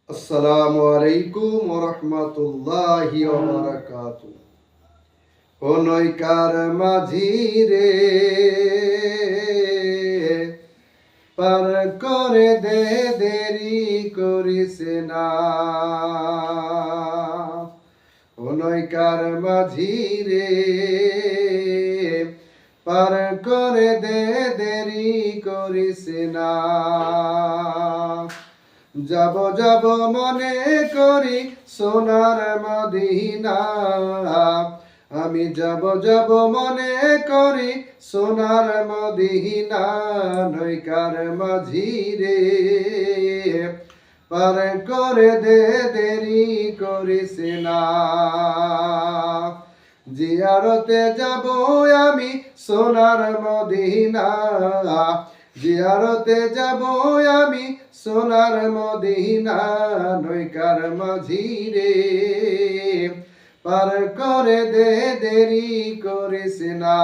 আসসালামু আলাইকুম ওয়া রাহমাতুল্লাহি ওয়া বারাকাতুহু। ও নয়কার মাঝি রে, পার করে দে, দেরি করিস না। ও নয়কার মাঝি রে, পার করে দে, দেরি করিস না। যাব যাব মনে করি সোনার মদিনা, আমি যাব যাব মনে করি সোনার মদিনা। নয়কার মাঝি রে, পার করে দে, দেরি করিস না। জিয়ারতে যাব আমি সোনার মদিনা, জিয়ারতে যাব আমি সোনার মদিনা। নয়কার মাঝি রে, পার করে দে, দেরি করিস না।